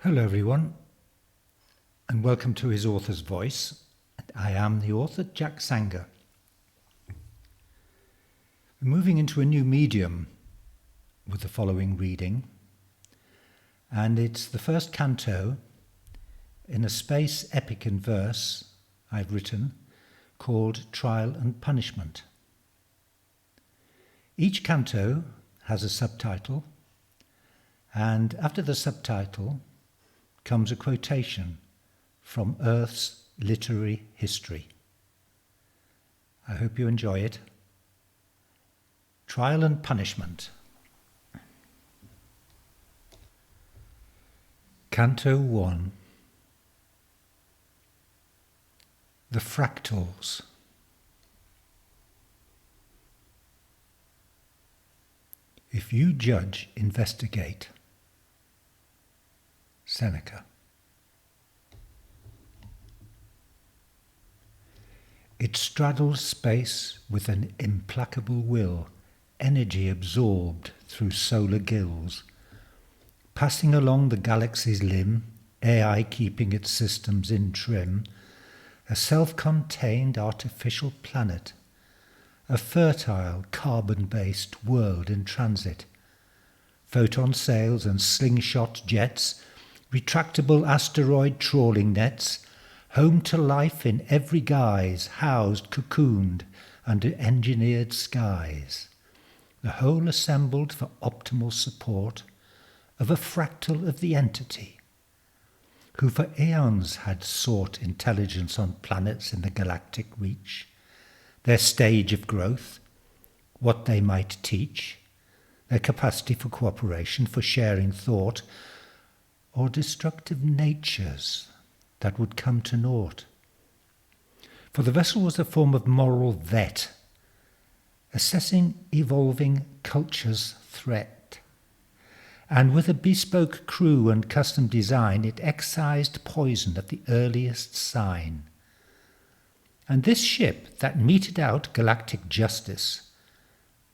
Hello everyone, and welcome to His Author's Voice. I am the author, Jack Sanger. We're moving into a new medium with the following reading, and it's the first canto in a space epic in verse I've written called Trial and Punishment. Each canto has a subtitle, and after the subtitle comes a quotation from Earth's literary history. I hope you enjoy it. Trial and Punishment. Canto 1. The Fractals. If you judge, investigate. Seneca. It straddles space with an implacable will, energy absorbed through solar gills, passing along the galaxy's limb, AI keeping its systems in trim, a self-contained artificial planet, a fertile carbon-based world in transit, photon sails and slingshot jets, retractable asteroid trawling nets, home to life in every guise, housed, cocooned under engineered skies, the whole assembled for optimal support of a fractal of the entity, who for eons had sought intelligence on planets in the galactic reach, their stage of growth, what they might teach, their capacity for cooperation, for sharing thought, or destructive natures that would come to naught. For the vessel was a form of moral vet, assessing evolving culture's threat. And with a bespoke crew and custom design, it excised poison at the earliest sign. And this ship that meted out Galactic Justice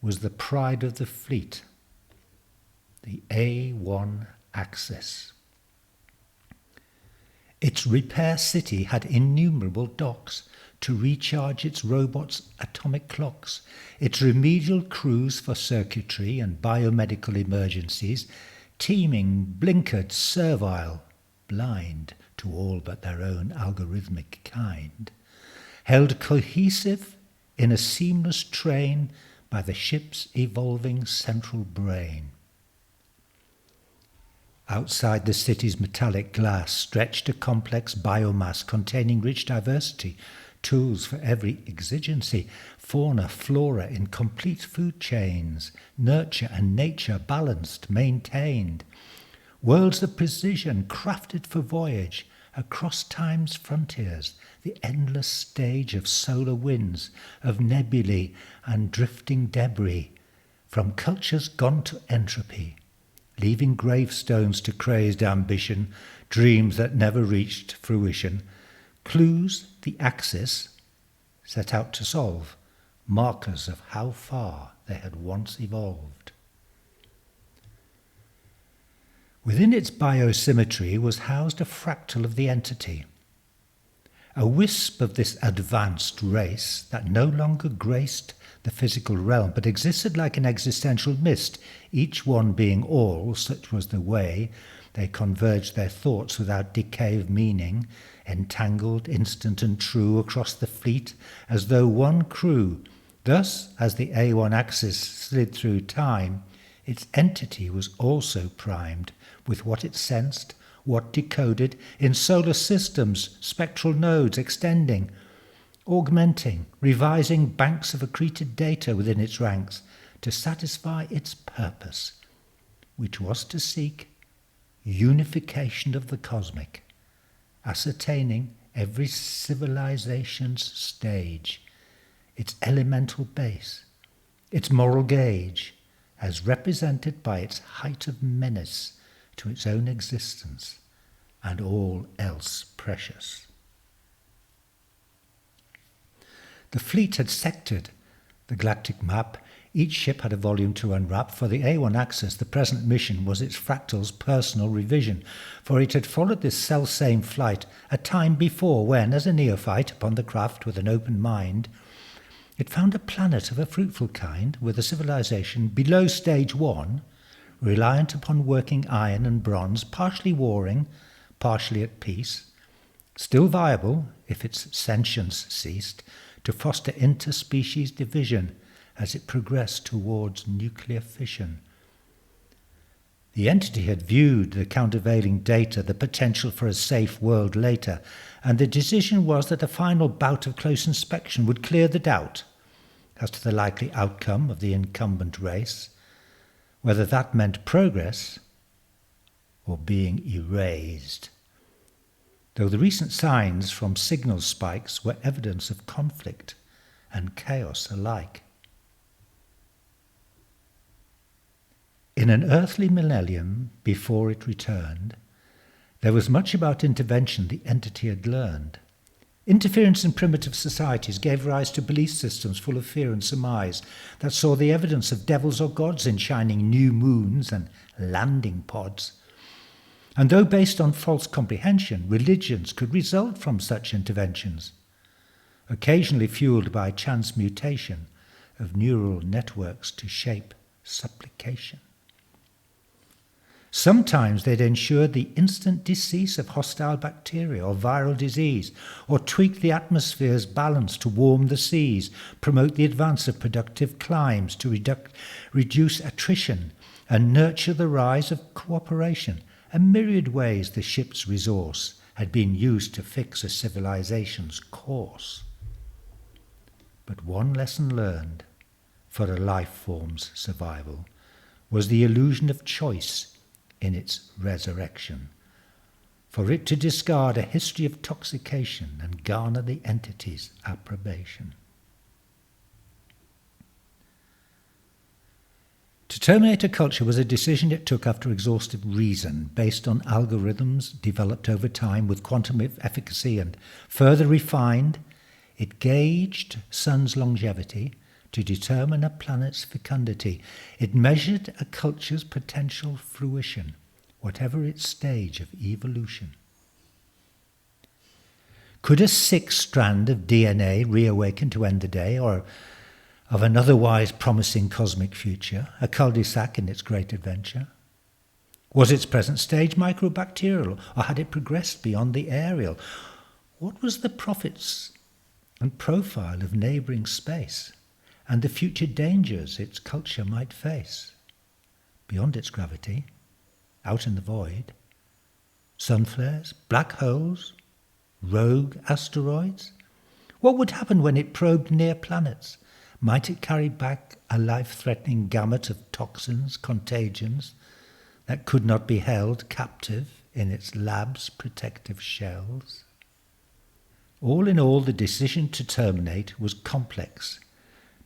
was the pride of the fleet, the A1 Axis. Its repair city had innumerable docks to recharge its robots' atomic clocks, its remedial crews for circuitry and biomedical emergencies, teeming, blinkered, servile, blind to all but their own algorithmic kind, held cohesive in a seamless train by the ship's evolving central brain. Outside the city's metallic glass stretched a complex biomass containing rich diversity, tools for every exigency, fauna, flora in complete food chains, nurture and nature balanced, maintained, worlds of precision crafted for voyage across time's frontiers, the endless stage of solar winds, of nebulae and drifting debris, from cultures gone to entropy, leaving gravestones to crazed ambition, dreams that never reached fruition, clues the Axis set out to solve, markers of how far they had once evolved. Within its biosymmetry was housed a fractal of the entity, a wisp of this advanced race that no longer graced the physical realm, but existed like an existential mist, each one being all, such was the way they converged their thoughts without decay of meaning, entangled, instant and true across the fleet, as though one crew. Thus, as the A1 axis slid through time, its entity was also primed with what it sensed, what decoded, in solar systems, spectral nodes extending, augmenting, revising banks of accreted data within its ranks to satisfy its purpose, which was to seek unification of the cosmic, ascertaining every civilization's stage, its elemental base, its moral gauge, as represented by its height of menace to its own existence and all else precious. The fleet had sectored the galactic map Each ship had a volume to unwrap. For the A1 Axis, the present mission was its fractal's personal revision, for it had followed this self-same flight a time before when, as a neophyte upon the craft with an open mind, it found a planet of a fruitful kind with a civilization below stage 1, reliant upon working iron and bronze, partially warring, partially at peace, still viable, if its sentience ceased, to foster interspecies division as it progressed towards nuclear fission. The entity had viewed the countervailing data, the potential for a safe world later, and the decision was that a final bout of close inspection would clear the doubt as to the likely outcome of the incumbent race, whether that meant progress or being erased. Though the recent signs from signal spikes were evidence of conflict and chaos alike. In an earthly millennium before it returned, there was much about intervention the entity had learned. Interference in primitive societies gave rise to belief systems full of fear and surmise that saw the evidence of devils or gods in shining new moons and landing pods. And though based on false comprehension, religions could result from such interventions, occasionally fueled by chance mutation of neural networks to shape supplication. Sometimes they'd ensure the instant decease of hostile bacteria or viral disease, or tweak the atmosphere's balance to warm the seas, promote the advance of productive climes to reduce attrition, and nurture the rise of cooperation. A myriad ways the ship's resource had been used to fix a civilization's course. But one lesson learned for a life form's survival was the illusion of choice in its resurrection, for it to discard a history of toxication and garner the entity's approbation. To terminate a culture was a decision it took after exhaustive reason, based on algorithms developed over time with quantum efficacy and further refined. It gauged sun's longevity to determine a planet's fecundity. It measured a culture's potential fruition, whatever its stage of evolution. Could a sixth strand of DNA reawaken to end the day, or of an otherwise promising cosmic future, a cul-de-sac in its great adventure? Was its present stage microbacterial, or had it progressed beyond the aerial? What was the profits and profile of neighbouring space, and the future dangers its culture might face? Beyond its gravity, out in the void, sun flares, black holes, rogue asteroids? What would happen when it probed near planets? Might it carry back a life-threatening gamut of toxins, contagions, that could not be held captive in its lab's protective shells? All in all, the decision to terminate was complex,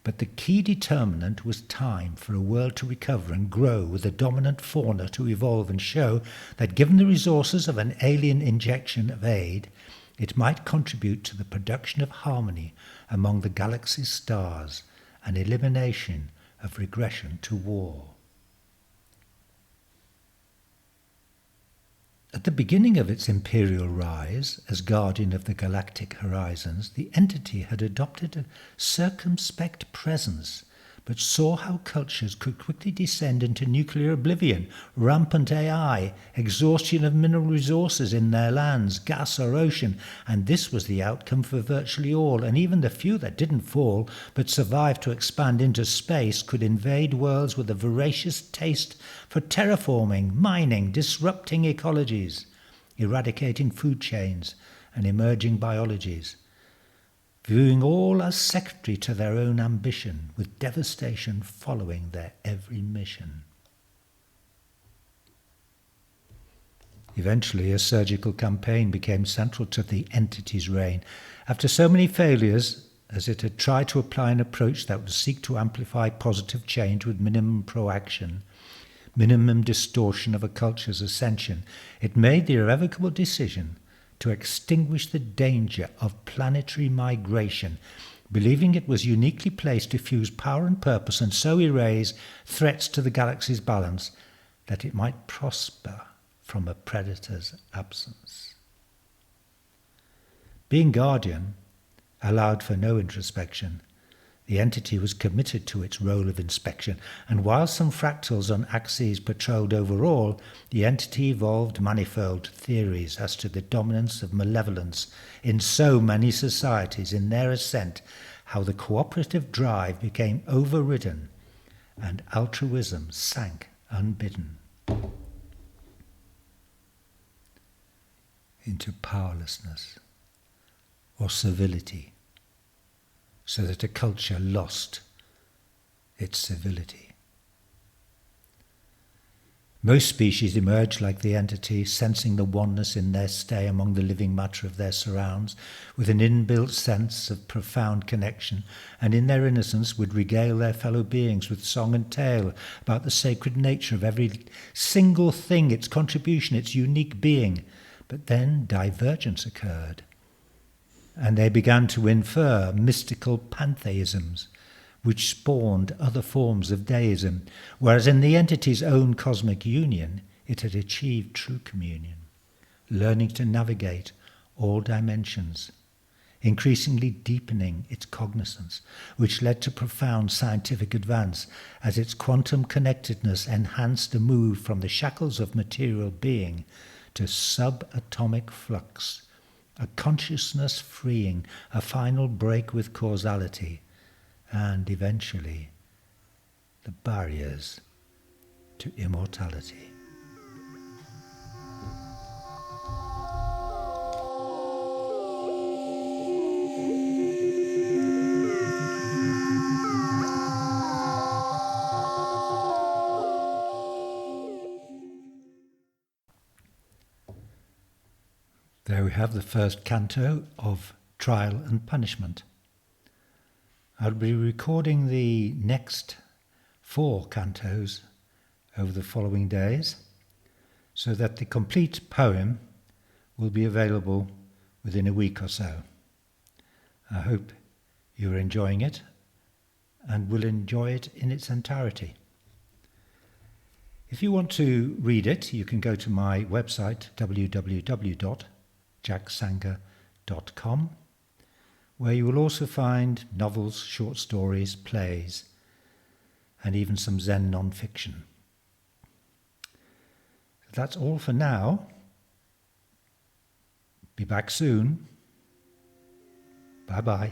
but the key determinant was time for a world to recover and grow, with a dominant fauna to evolve and show that given the resources of an alien injection of aid, it might contribute to the production of harmony among the galaxy's stars and elimination of regression to war. At the beginning of its Imperial Rise, as guardian of the galactic horizons, the entity had adopted a circumspect presence, but saw how cultures could quickly descend into nuclear oblivion, rampant AI, exhaustion of mineral resources in their lands, gas or ocean, and this was the outcome for virtually all, and even the few that didn't fall but survived to expand into space could invade worlds with a voracious taste for terraforming, mining, disrupting ecologies, eradicating food chains and emerging biologies, viewing all as secondary to their own ambition, with devastation following their every mission. Eventually, a surgical campaign became central to the entity's reign. After so many failures, as it had tried to apply an approach that would seek to amplify positive change with minimum proaction, minimum distortion of a culture's ascension, it made the irrevocable decision to extinguish the danger of planetary migration believing it was uniquely placed to fuse power and purpose and so erase threats to the galaxy's balance, that it might prosper from a predator's absence. Being guardian allowed for no introspection. The entity was committed to its role of inspection, and while some fractals on axes patrolled overall, the entity evolved manifold theories as to the dominance of malevolence in so many societies in their ascent, how the cooperative drive became overridden and altruism sank unbidden into powerlessness or servility, so that a culture lost its civility. Most species emerge like the entity, sensing the oneness in their stay among the living matter of their surrounds, with an inbuilt sense of profound connection, and in their innocence would regale their fellow beings with song and tale about the sacred nature of every single thing, its contribution, its unique being. But then divergence occurred, and they began to infer mystical pantheisms, which spawned other forms of deism, whereas in the entity's own cosmic union, it had achieved true communion, learning to navigate all dimensions, increasingly deepening its cognizance, which led to profound scientific advance as its quantum connectedness enhanced a move from the shackles of material being to subatomic flux, a consciousness freeing, a final break with causality, and eventually the barriers to immortality. There we have the first canto of Trial and Punishment. I'll be recording the next 4 cantos over the following days, so that the complete poem will be available within a week or so. I hope you're enjoying it and will enjoy it in its entirety. If you want to read it, you can go to my website, www.jacksanger.com, where you will also find novels, short stories, plays, and even some Zen non-fiction. That's all for now. Be back soon. Bye-bye.